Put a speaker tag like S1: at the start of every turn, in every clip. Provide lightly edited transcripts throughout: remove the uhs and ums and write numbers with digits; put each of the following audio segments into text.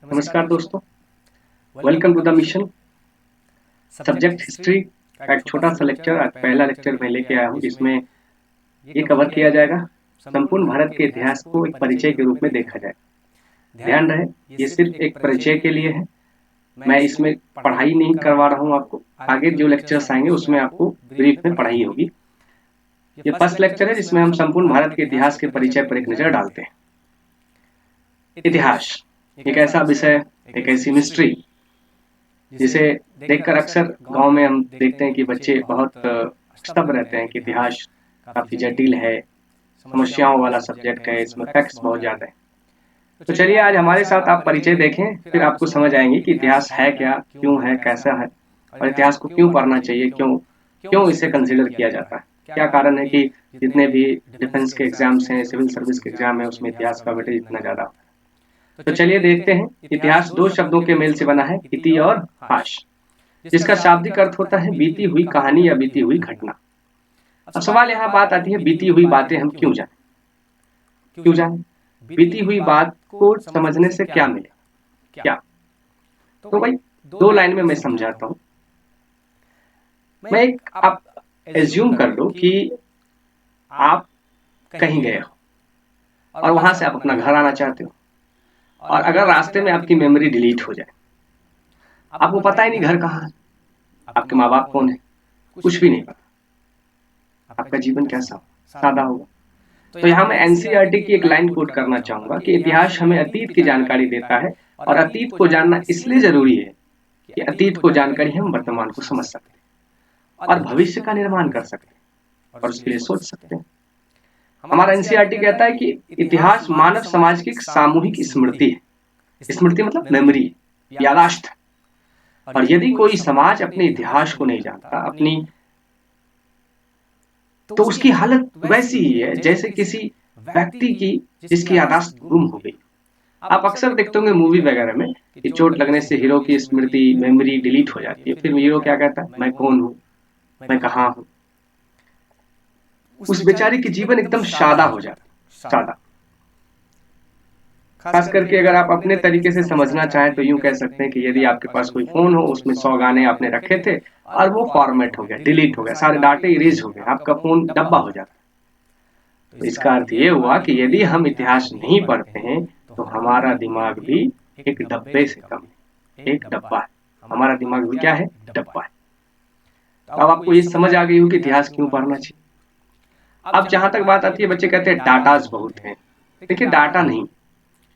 S1: नमस्कार दोस्तों, welcome to the mission. Subject history का एक छोटा सा लेक्चर, आज पहला लेक्चर मैं लेके आया हूँ जिसमें ये कवर किया जाएगा संपूर्ण भारत के इतिहास को एक परिचय के रूप में देखा जाए। ध्यान रहे, ये सिर्फ एक परिचय के लिए है, मैं इसमें पढ़ाई नहीं करवा रहा हूँ आपको। आगे जो लेक्चर्स आएंगे उसमें आपको ब्रीफ में पढ़ाई होगी। ये फर्स्ट लेक्चर है जिसमें हम संपूर्ण भारत के इतिहास के परिचय पर एक नजर डालते हैं। इतिहास एक ऐसा विषय, एक ऐसी मिस्ट्री जिसे देखकर अक्सर गांव में हम देखते हैं कि बच्चे बहुत स्तब्ध रहते हैं कि इतिहास काफी जटिल है, समस्याओं वाला सब्जेक्ट है, इसमें फैक्ट्स बहुत ज्यादा है। तो चलिए आज हमारे साथ आप परिचय देखें, फिर आपको समझ आएंगे कि इतिहास है क्या, क्यों है, कैसा है और इतिहास को क्यों पढ़ना चाहिए, क्यों क्यों इसे कंसिडर किया जाता है। क्या कारण है कि जितने भी डिफेंस के एग्जाम्स हैं, सिविल सर्विस के एग्जाम है, उसमें इतिहास का वेटेज इतना ज्यादा होता है। तो चलिए देखते हैं। इतिहास दो शब्दों के मेल से बना है, इति और हास, जिसका शाब्दिक अर्थ होता है बीती हुई कहानी या बीती हुई घटना। अब सवाल यहाँ बात आती है, बीती हुई बातें हम क्यों जाने, क्यों जाने? बीती हुई बात को समझने से क्या मिलेगा, क्या? तो भाई दो लाइन में मैं समझाता हूँ। मैं एक आप एज्यूम कर लो कि आप कहीं गए हो और वहां से आप अपना घर आना चाहते हो, और अगर रास्ते में आपकी मेमोरी डिलीट हो जाए, आपको पता ही नहीं घर कहाँ है, आपके माँ बाप कौन है, कुछ भी नहीं पता, आपका जीवन कैसा हो, सादा होगा। तो यहाँ मैं एनसीईआरटी की एक लाइन कोट करना चाहूंगा कि इतिहास हमें अतीत की जानकारी देता है और अतीत को जानना इसलिए जरूरी है कि अतीत को जानकर ही हम वर्तमान को समझ सकते हैं और भविष्य का निर्माण कर सकते हैं और उसके लिए सोच सकते हैं। हमारा एनसीईआरटी कहता है कि इतिहास मानव समाज की एक सामूहिक स्मृति है। स्मृति मतलब मेमोरी, यादाश्त। और यदि कोई समाज अपने इतिहास को नहीं जानता, अपनी, तो उसकी हालत वैसी ही है जैसे किसी व्यक्ति की जिसकी यादाश्त गुम हो गई। आप अक्सर देखते होंगे मूवी वगैरह में कि चोट लगने से हीरो की स्मृति, मेमोरी डिलीट हो जाती है। फिर हीरो क्या कहता है, मैं कौन हूँ, मैं कहाँ हूँ। उस बेचारे की जीवन एकदम सादा हो जाता, सादा। खास करके अगर आप अपने तरीके से समझना चाहें तो यूं कह सकते हैं कि यदि आपके पास कोई फोन हो, उसमें 100 गाने आपने रखे थे और वो फॉर्मेट हो गया, डिलीट हो गया, सारे डाटे इरेज हो गए, आपका फोन डब्बा हो जाता। तो इसका अर्थ ये हुआ कि यदि हम इतिहास नहीं पढ़ते हैं तो हमारा दिमाग भी एक डब्बे से कम है, एक डब्बा है। हमारा दिमाग भी क्या है, डब्बा है। तो अब आपको ये समझ आ गई हो कि इतिहास क्यों पढ़ना चाहिए। अब जहां तक बात आती है, बच्चे कहते हैं डाटाज बहुत हैं। देखिए डाटा नहीं,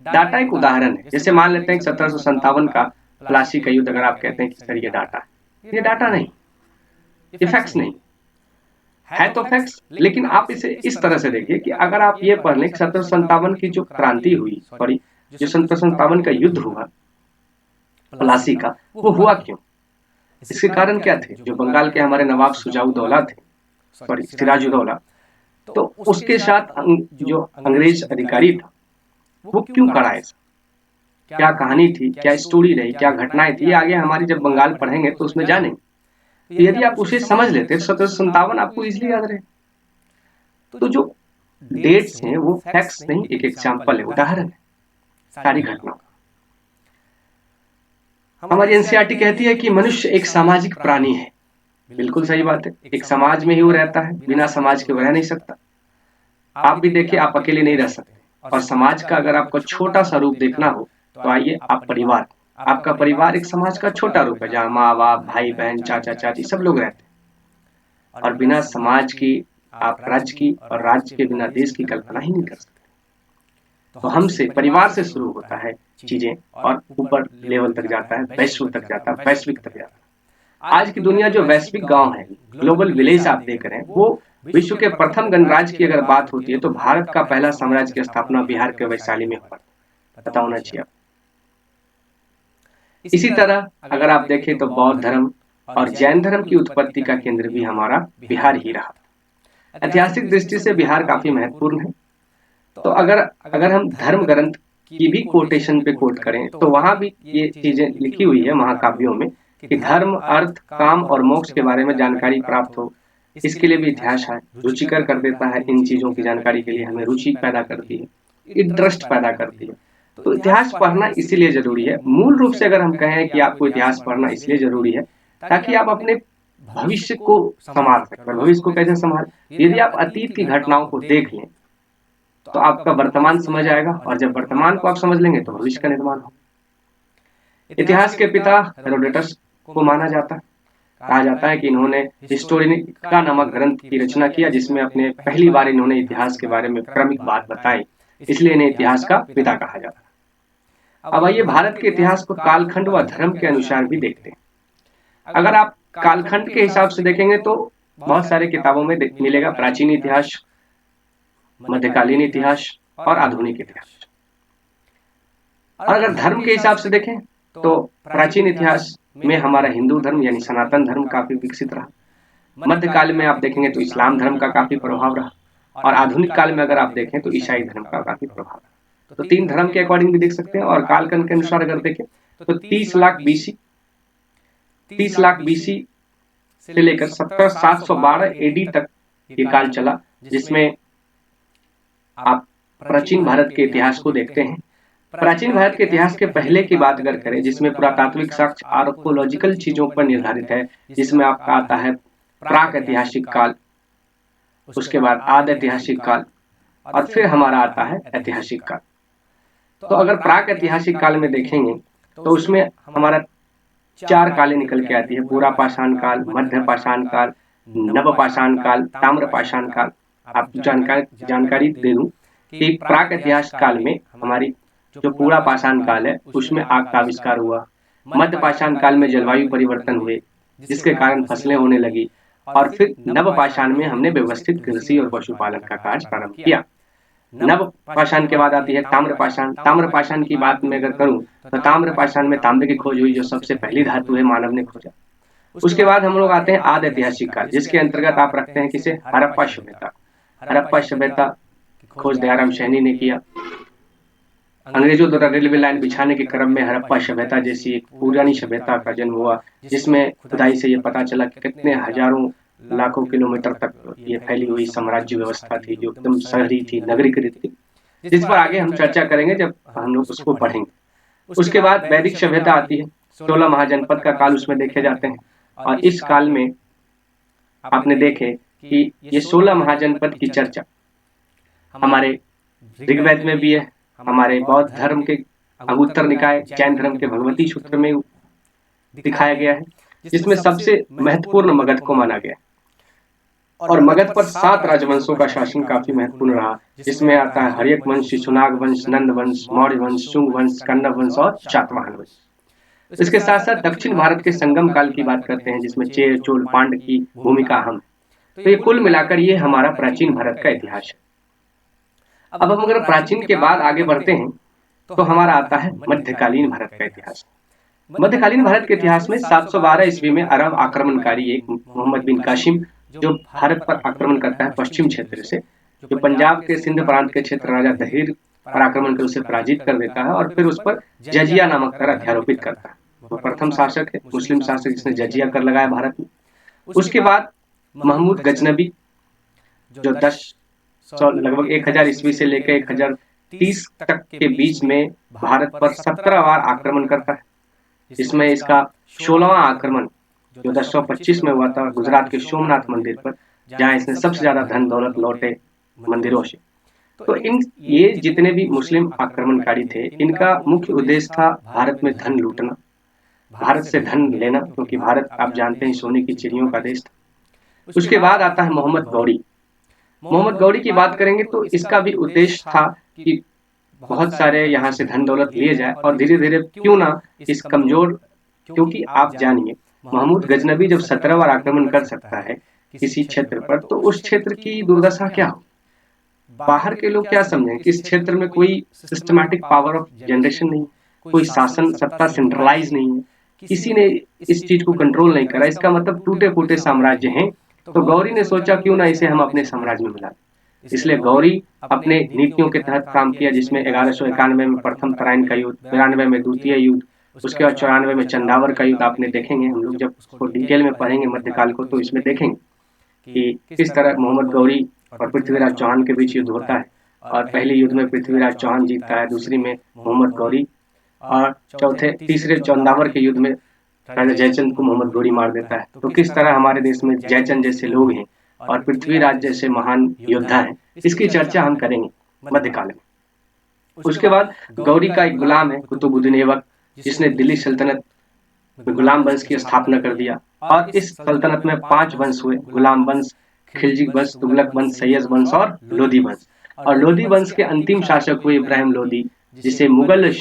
S1: डाटा एक उदाहरण है। जैसे मान लेते हैं 1757 का प्लासी का युद्ध, अगर आप कहते हैं कि सर ये डाटा है, ये डाटा नहीं, ये फैक्ट्स नहीं है। तो फैक्ट्स, लेकिन आप इसे इस तरह से देखिए कि अगर आप ये पढ़ लें कि 1757 की जो क्रांति हुई, सॉरी, जो 1757 का युद्ध हुआ प्लासी का, वो हुआ क्यों, इसके कारण क्या थे। जो बंगाल के हमारे नवाब सुजाउद्दौला थे, सॉरी सिराजुद्दौला, तो उसके साथ जो अंग्रेज अधिकारी था वो क्यों करा ऐसा, क्या कहानी थी, क्या स्टोरी रही, क्या घटनाएं थी, ये आगे हमारी जब बंगाल पढ़ेंगे तो उसमें जानेंगे। तो यदि आप उसे समझ लेते 1757 आपको इजिली याद रहे। तो जो डेट्स हैं वो फैक्ट्स नहीं, एक एग्जाम्पल है, उदाहरण है सारी घटनाओं का। हमारी एनसीईआरटी कहती है कि मनुष्य एक सामाजिक प्राणी है। बिल्कुल सही बात है, एक समाज में ही वो रहता है, बिना समाज के वो रह नहीं सकता। आप भी देखिए, आप अकेले नहीं रह सकते। और समाज का अगर आपको छोटा सा रूप देखना हो तो आइए, आप परिवार, आपका परिवार एक समाज का छोटा रूप है जहाँ माँ बाप, भाई बहन, चाचा चाची सब लोग रहते हैं। और बिना समाज की आप राज्य की, और राज्य के बिना देश की कल्पना ही नहीं कर सकते। तो हमसे, परिवार से शुरू होता है चीजें और ऊपर लेवल तक जाता है, वैश्व तक जाता है, वैश्विक तक जाता है। आज की दुनिया जो वैश्विक गांव है, ग्लोबल विलेज आप देख रहे हैं, वो विश्व के प्रथम गणराज्य की अगर बात होती है तो भारत का पहला साम्राज्य की स्थापना बिहार के वैशाली में हुआ, पता होना चाहिए आपको। इसी तरह अगर आप देखें तो बौद्ध धर्म और जैन धर्म की उत्पत्ति का केंद्र भी हमारा बिहार ही रहा। ऐतिहासिक दृष्टि से बिहार काफी महत्वपूर्ण है। तो अगर अगर हम धर्म ग्रंथ की भी कोटेशन पे कोट करें तो वहां भी ये चीजें लिखी हुई है महाकाव्यों में कि धर्म, अर्थ, काम और मोक्ष के बारे में जानकारी प्राप्त हो, इसके लिए भी इतिहास है, रुचिकर कर देता है। इन चीजों की जानकारी के लिए हमें रुचि पैदा करती है, इंटरेस्ट पैदा करती है। तो इतिहास पढ़ना इसीलिए जरूरी है। मूल रूप से अगर हम कहें कि आपको इतिहास पढ़ना इसलिए जरूरी है ताकि आप अपने भविष्य को संभाल सकें। और भविष्य को कैसे संभाल, यदि आप अतीत की घटनाओं को देख लें तो आपका वर्तमान समझ आएगा, और जब वर्तमान को आप समझ लेंगे तो भविष्य का निर्माण होगा। इतिहास के पिता हेरोडोटस को माना जाता है। कहा जाता है कि इन्होंने हिस्टोरिका नामक ग्रंथ की रचना किया, जिसमें अपने पहली बार इन्होंने इतिहास के बारे में क्रमिक बात बताई, इसलिए इन्हें इतिहास का पिता कहा जाता है। अब आइए भारत के इतिहास को कालखंड व धर्म के अनुसार भी देखते हैं। अगर आप कालखंड के हिसाब से देखेंगे तो बहुत सारे किताबों में मिलेगा प्राचीन इतिहास, मध्यकालीन इतिहास और आधुनिक इतिहास। और अगर धर्म के हिसाब से देखें तो प्राचीन इतिहास में हमारा हिंदू धर्म यानी सनातन धर्म काफी विकसित रहा। मध्यकाल में आप देखेंगे तो इस्लाम धर्म का काफी प्रभाव रहा, और आधुनिक काल में अगर आप देखें तो ईसाई धर्म का काफी प्रभाव रहा। तो 3 धर्म के अकॉर्डिंग भी देख सकते हैं। और कालखंड के अनुसार अगर देखें तो 30 लाख बीसी से लेकर 712 एडी तक ये काल चला, जिसमें आप प्राचीन भारत के इतिहास को देखते हैं। प्राचीन भारत के इतिहास के पहले की बात अगर करें, जिसमें पुरातात्विक साक्ष्य आर्कोलॉजिकल चीजों पर निर्धारित है, जिसमें आपका आता है प्राक ऐतिहासिक काल, उसके बाद आद ऐतिहासिक काल, और फिर हमारा आता है ऐतिहासिक काल। तो अगर प्राक ऐतिहासिक काल में देखेंगे तो उसमें हमारा 4 कालें निकल के आती है: पूरा पाषाण काल, मध्य पाषाण काल, नव पाषाण काल, ताम्र पाषाण काल। आपको जानकारी दे दूं कि प्राक इतिहास काल में हमारी जो पूरा पाषाण काल है उसमें आग का आविष्कार हुआ। मध्य पाषाण काल में जलवायु परिवर्तन हुए, जिसके कारण फसलें होने लगी, और फिर नव पाषाण में हमने व्यवस्थित कृषि और पशुपालन का कार्य प्रारंभ किया। नव पाषाण के बाद आती है ताम्र पाषाण। ताम्र पाषाण की बात मैं अगर करूं तो ताम्र पाषाण में तांबे की खोज हुई, जो सबसे पहली धातु है, मानव ने खोजा। उसके बाद हम लोग आते हैं आदि ऐतिहासिक काल, जिसके अंतर्गत आप रखते हैं किसे, हड़प्पा सभ्यता। हड़प्पा सभ्यता की खोज दयाराम सैनी ने किया। अंग्रेजों द्वारा रेलवे लाइन बिछाने के क्रम में हड़प्पा सभ्यता जैसी एक पुरानी सभ्यता का जन्म हुआ, जिसमें खुदाई से ये पता चला कि कितने हजारों लाखों किलोमीटर तक ये फैली हुई साम्राज्य व्यवस्था थी, जो एकदम शहरी थी, नगरीकृत थी, जिस पर आगे हम चर्चा करेंगे जब हम लोग उसको पढ़ेंगे। उसके बाद वैदिक सभ्यता आती है। 16 महाजनपद का काल उसमें देखे जाते हैं, और इस काल में आपने देखे कि ये 16 महाजनपद की चर्चा हमारे ऋग्वेद में भी है, हमारे बौद्ध धर्म के अंगुत्तर निकाय, जैन धर्म के भगवती सूत्र में दिखाया गया है, जिसमें सबसे महत्वपूर्ण मगध को माना गया। और मगध पर 7 राजवंशों का शासन काफी महत्वपूर्ण रहा, जिसमें आता है हर्यक वंश, शिशुनाग वंश, नंद वंश, मौर्य वंश, शुंग वंश, कण्व वंश और शातवाहन वंश। इसके साथ साथ दक्षिण भारत के संगम काल की बात करते हैं, जिसमें चेर, चोल, पांड की भूमिका अहम है। तो ये कुल मिलाकर ये हमारा प्राचीन भारत का इतिहास है। अब हम अगर प्राचीन के बाद आगे बढ़ते हैं तो हमारा आता है मध्यकालीन भारत का इतिहास। मध्यकालीन भारत के इतिहास में 712 ईस्वी में अरब आक्रमणकारी एक मोहम्मद बिन कासिम, जो भारत पर आक्रमण करता है पश्चिम क्षेत्र से, जो पंजाब के सिंध प्रांत के क्षेत्र राजा दहिर पर आक्रमण कर उसे पराजित कर देता है, और फिर उस पर जजिया नामक कर अध्यारोपित करता है। वो प्रथम शासक है, मुस्लिम शासक, जिसने जजिया कर लगाया भारत में। उसके बाद महमूद गजनबी, जो लगभग 1000 ईस्वी से लेकर 1030 तक के बीच में भारत पर 17 बार आक्रमण करता है, जिसमें इसका 16वां आक्रमण जो 1025 में हुआ था गुजरात के सोमनाथ मंदिर पर, जहां इसने सबसे ज्यादा धन दौलत लौटे मंदिरों से। तो ये जितने भी मुस्लिम आक्रमणकारी थे, इनका मुख्य उद्देश्य था भारत में धन लूटना, भारत से धन लेना, क्योंकि भारत आप जानते हैं सोने की चिड़ियों का देश था। उसके बाद आता है मोहम्मद गौरी। मोहम्मद गौरी की बात करेंगे तो इसका भी उद्देश्य था कि बहुत सारे यहाँ से धन दौलत लिए जाए, और धीरे धीरे क्यों ना इस कमजोर, क्योंकि आप जानिए महमूद गजनबी जब 17 बार आक्रमण कर सकता है किसी क्षेत्र पर, तो उस क्षेत्र की दुर्दशा क्या हो, बाहर के लोग क्या समझें कि इस क्षेत्र में कोई सिस्टमैटिक पावर ऑफ जनरेशन नहीं, कोई शासन सत्ता सेंट्रलाइज नहीं है, किसी ने इस चीज को कंट्रोल नहीं करा, इसका मतलब टूटे फूटे साम्राज्य हैं। तो गौरी ने सोचा क्यों ना इसे हम अपने साम्राज्य में मिला। इसलिए गौरी अपने नीतियों के तहत काम किया, जिसमें 1191 में प्रथम तराइन का युद्ध, 92 में द्वितीय युद्ध, उसके बाद 94 में चंदावर का युद्ध। आपने देखेंगे, हम लोग जब उसको डिटेल में पढ़ेंगे मध्यकाल को, तो इसमें देखेंगे कि किस तरह मोहम्मद गौरी और पृथ्वीराज चौहान के बीच युद्ध होता है, और पहले युद्ध में पृथ्वीराज चौहान जीतता है, दूसरी में मोहम्मद गौरी, और तीसरे चौंदावर के युद्ध में राजा जयचंद को मोहम्मद गौरी मार देता है। तो किस तरह हमारे देश में जयचंद जैसे लोग हैं और पृथ्वीराज जैसे महान योद्धा हैं, इसकी चर्चा हम करेंगे मध्यकाल में। उसके बाद गौरी का एक गुलाम है कुतुबुद्दीन ऐबक, जिसने दिल्ली सल्तनत में गुलाम वंश की स्थापना कर दिया। और इस सल्तनत में 5 वंश हुए: गुलाम वंश, खिलजी वंश, तुगलक वंश, सैयद वंश और लोधी वंश। और लोधी वंश के अंतिम शासक हुए इब्राहिम लोधी, जिसे मुगल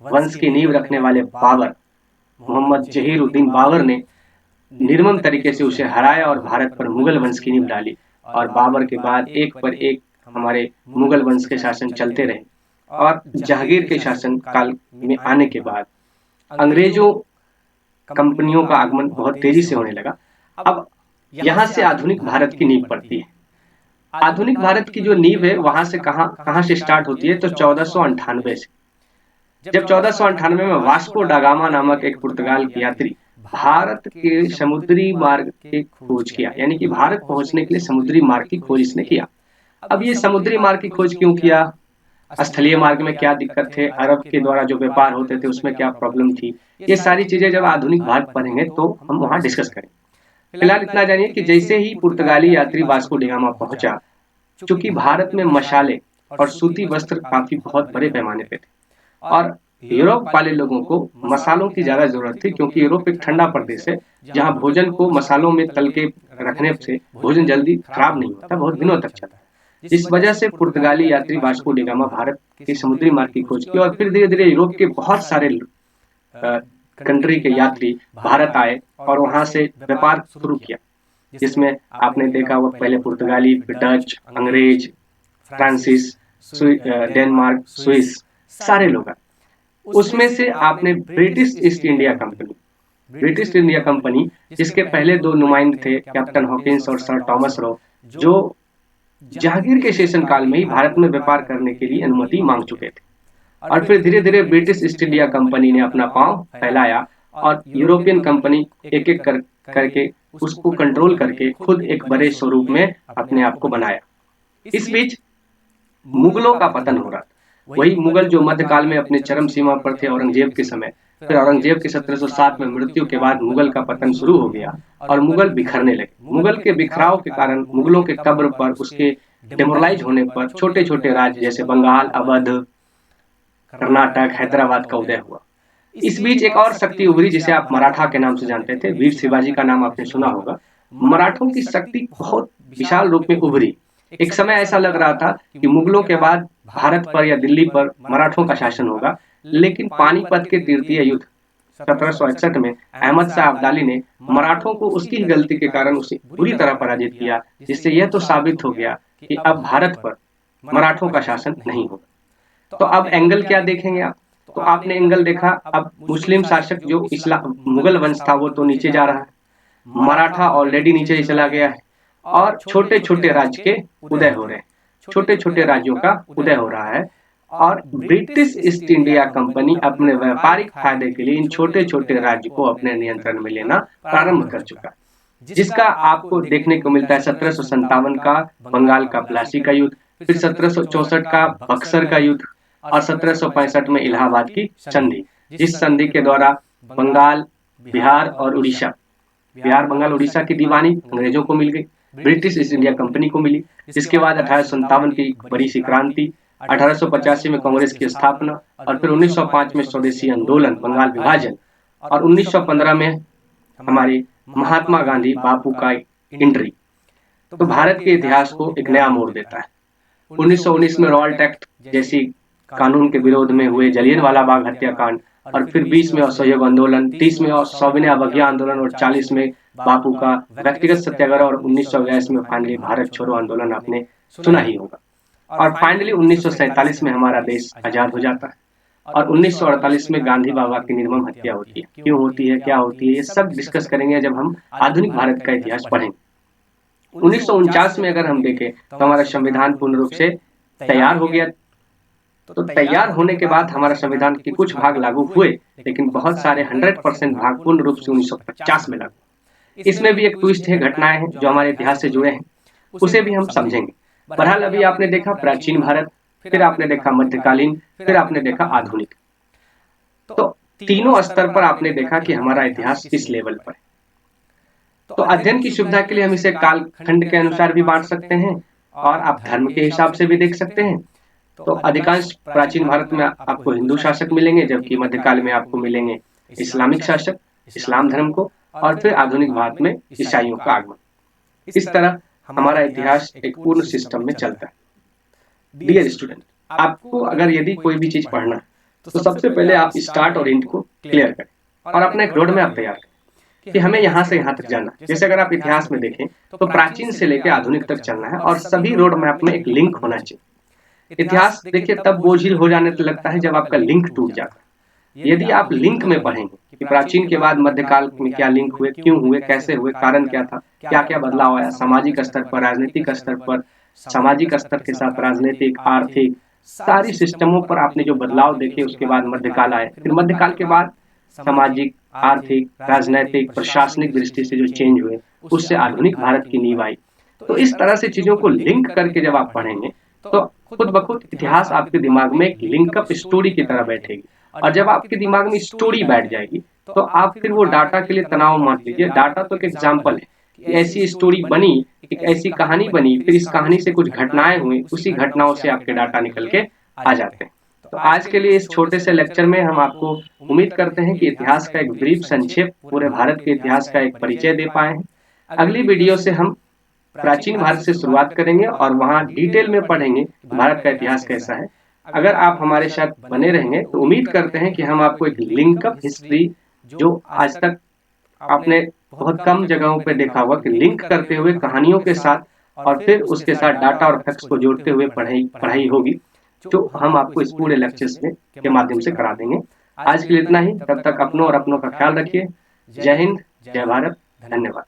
S1: वंश की नींव रखने वाले बाबर, मोहम्मद जहीर-उद्दीन बाबर ने निर्मम तरीके से उसे हराया और भारत पर मुगल वंश की नींव डाली। और बाबर के बाद एक पर एक हमारे मुगल वंश के शासन चलते रहे। और जहांगीर के शासन काल में आने के बाद अंग्रेजों कंपनियों का आगमन बहुत तेजी से होने लगा। अब यहाँ से आधुनिक भारत की नींव पड़ती है। आधुनिक भारत की जो नींव है वहां से कहाँ से स्टार्ट होती है, तो 1498 से, जब 1498 में वास्को डा गामा नामक एक पुर्तगाल की यात्री भारत के समुद्री मार्ग की खोज किया, यानी कि भारत पहुंचने के लिए समुद्री मार्ग की खोज इसने किया। अब ये समुद्री मार्ग की खोज क्यों किया, स्थलीय मार्ग में क्या दिक्कत थे, अरब के द्वारा जो व्यापार होते थे उसमें क्या प्रॉब्लम थी, ये सारी चीजें जब आधुनिक भारत पढ़ेंगे तो हम वहां डिस्कस करेंगे। फिलहाल इतना जानिए कि जैसे ही पुर्तगाली यात्री वास्को डी गामा पहुंचा, चूंकि भारत में मशाले और सूती वस्त्र काफी बहुत बड़े पैमाने पे थे और यूरोप वाले लोगों को मसालों की ज्यादा जरूरत थी, क्योंकि यूरोप एक ठंडा प्रदेश है जहां भोजन को मसालों में तल के रखने से भोजन जल्दी खराब नहीं होता, बहुत दिनों तक चलता है। जिस वजह से पुर्तगाली यात्री वास्को डी गामा भारत के समुद्री मार्ग की खोज की और फिर धीरे धीरे यूरोप के बहुत सारे कंट्री के यात्री भारत आए और वहां से व्यापार शुरू किया, जिसमें आपने देखा वो पहले पुर्तगाली, फिर डच, अंग्रेज, फ्रांसीस, डेनमार्क, स्विस, सारे लोग आए। उसमें से आपने ब्रिटिश ईस्ट इंडिया कंपनी, जिसके पहले 2 नुमाइंदे थे, कैप्टन हॉकिंस और सर थॉमस रो, जो जहांगीर के शासन काल में ही भारत में व्यापार करने के लिए अनुमति मांग चुके थे। और फिर धीरे धीरे ब्रिटिश ईस्ट इंडिया कंपनी ने अपना पांव फैलाया और यूरोपियन कंपनी एक एक करके उसको कंट्रोल करके खुद एक बड़े स्वरूप में अपने आप को बनाया। इस बीच मुगलों का पतन हो रहा था। वही मुगल जो मध्यकाल में अपने चरम सीमा पर थे औरंगजेब के समय, फिर औरंगजेब के 1707 में मृत्यु के बाद मुगल का पतन शुरू हो गया और मुगल बिखरने लगे। मुगल के बिखराव के कारण मुगलों के कब्र पर, उसके डेमोरलाइज होने पर छोटे छोटे राज्य जैसे बंगाल, अवध, कर्नाटक, हैदराबाद का उदय हुआ। इस बीच एक और शक्ति उभरी जिसे आप मराठा के नाम से जानते थे। वीर शिवाजी का नाम आपने सुना होगा। मराठों की शक्ति बहुत विशाल रूप में उभरी। एक समय ऐसा लग रहा था कि मुगलों के बाद भारत पर या दिल्ली पर मराठों का शासन होगा, लेकिन पानीपत के तृतीय युद्ध 1761 में अहमद शाह अब्दाली ने मराठों को उसकी गलती के कारण उसे बुरी तरह पराजित किया, जिससे यह तो साबित हो गया कि अब भारत पर मराठों का शासन नहीं होगा। तो अब एंगल क्या देखेंगे आप, तो आपने एंगल देखा, अब मुस्लिम शासक जो इस्लाम मुगल वंश था वो तो नीचे जा रहा है, मराठा ऑलरेडी नीचे चला गया है और छोटे छोटे राज्य के उदय हो रहे हैं, छोटे छोटे राज्यों का उदय हो रहा है। और ब्रिटिश ईस्ट इंडिया कंपनी अपने व्यापारिक फायदे के लिए इन छोटे छोटे राज्य को अपने नियंत्रण में लेना प्रारंभ कर चुका, जिसका आपको देखने को मिलता है 1757 का बंगाल का प्लासी का युद्ध, फिर 1764 का बक्सर का युद्ध और 1765 में इलाहाबाद की संधि, जिस संधि के द्वारा बंगाल, बिहार और उड़ीसा, बिहार, बंगाल, उड़ीसा की दीवानी अंग्रेजों को मिल गई, ब्रिटिश ईस्ट इंडिया कंपनी को मिली। जिसके बाद 1857 की बड़ी सी क्रांति, 1885 में कांग्रेस की स्थापना और फिर 1905 में स्वदेशी आंदोलन, बंगाल विभाजन और 1915 में हमारे महात्मा गांधी बापू का एंट्री, तो भारत के इतिहास को एक नया मोड़ देता है। 1919 में रॉयल एक्ट जैसी कानून के विरोध में हुए जलियनवाला बाग हत्याकांड और फिर 20 में असहयोग आंदोलन, 30 में सविनय अवज्ञा आंदोलन और 40 में बापू का व्यक्तिगत सत्याग्रह और 1982 में फाइनली भारत छोड़ो आंदोलन आपने सुना ही होगा। और फाइनली 1947 में हमारा देश आजाद हो जाता है और 1948 में गांधी बाबा की निर्मम हत्या होती है। क्यों होती है, क्या होती है, ये सब डिस्कस करेंगे जब हम आधुनिक भारत का इतिहास पढ़ेंगे। 1949 में अगर हम देखें तो हमारा संविधान पूर्ण रूप से तैयार हो गया। तो तैयार होने के बाद हमारा संविधान के कुछ भाग लागू हुए, लेकिन बहुत सारे 100% भाग पूर्ण रूप से 1950 में लागू। इसमें भी एक ट्विस्ट है, घटनाएं हैं जो हमारे इतिहास से जुड़े हैं, उसे भी हम समझेंगे। बहरहाल अभी आपने देखा प्राचीन भारत, फिर आपने देखा मध्यकालीन, फिर आपने देखा आधुनिक। तो तीनों स्तर पर आपने देखा कि हमारा इतिहास किस लेवल पर है। तो अध्ययन की सुविधा के लिए हम इसे कालखंड के अनुसार भी बांट सकते हैं और आप धर्म के हिसाब से भी देख सकते हैं। तो अधिकांश प्राचीन भारत में आपको हिंदू शासक मिलेंगे, जबकि मध्यकाल में आपको मिलेंगे इस्लामिक शासक, इस्लाम धर्म को, और फिर आधुनिक भारत में ईसाइयों का आगमन। इस तरह हमारा इतिहास एक पूर्ण सिस्टम में चलता है। डियर स्टूडेंट, आपको अगर यदि कोई भी चीज पढ़ना है तो सबसे पहले आप स्टार्ट और एंड को क्लियर करें और अपना एक रोड मैप तैयार करें कि हमें यहाँ से यहाँ तक जाना है। जैसे अगर आप इतिहास में देखें तो प्राचीन से लेकर आधुनिक तक चलना है और सभी रोड मैप में एक लिंक होना चाहिए। इतिहास देखिए तब बोझिल हो जाने लगता है जब आपका लिंक टूट जाता है। यदि आप लिंक में पढ़ेंगे कि प्राचीन के बाद मध्यकाल में क्या लिंक हुए, क्यों हुए, कैसे हुए, कारण क्या था, क्या क्या बदलाव आया सामाजिक स्तर पर, राजनीतिक स्तर पर, सामाजिक स्तर के साथ राजनीतिक, आर्थिक, सारी सिस्टमों पर आपने जो बदलाव देखे, उसके बाद मध्यकाल आए, फिर मध्यकाल के बाद सामाजिक, आर्थिक, राजनैतिक, प्रशासनिक दृष्टि से जो चेंज हुए, उससे आधुनिक भारत की नींव आई। तो इस तरह से चीजों को लिंक करके जब आप पढ़ेंगे तो खुद ब खुद इतिहास आपके दिमाग में एक लिंकअप स्टोरी की तरह बैठेगी। और जब आपके दिमाग में स्टोरी बैठ जाएगी तो आप फिर वो डाटा के लिए तनाव मत लीजिए। डाटा तो एक एग्जाम्पल है कि ऐसी स्टोरी बनी, एक ऐसी कहानी बनी, फिर इस कहानी से कुछ घटनाएं हुई, उसी घटनाओं से आपके डाटा निकल के आ जाते हैं। तो आज के लिए इस छोटे से लेक्चर में हम आपको उम्मीद करते हैं कि इतिहास का एक ब्रीफ संक्षेप, पूरे भारत के इतिहास का एक परिचय दे पाए हैं। अगली वीडियो से हम प्राचीन भारत से शुरुआत करेंगे और वहां डिटेल में पढ़ेंगे भारत का इतिहास कैसा है। अगर आप हमारे साथ बने रहेंगे तो उम्मीद करते हैं कि हम आपको एक लिंकअप हिस्ट्री, जो आज तक आपने बहुत कम जगहों पे देखा होगा कि लिंक करते हुए कहानियों के साथ और फिर उसके साथ डाटा और फैक्ट्स को जोड़ते हुए पढ़ाई होगी, जो हम आपको इस पूरे लेक्चर्स में के माध्यम से करा देंगे। आज के लिए इतना ही। तब तक अपनों और अपनों का ख्याल रखिए। जय हिंद, जय भारत, धन्यवाद।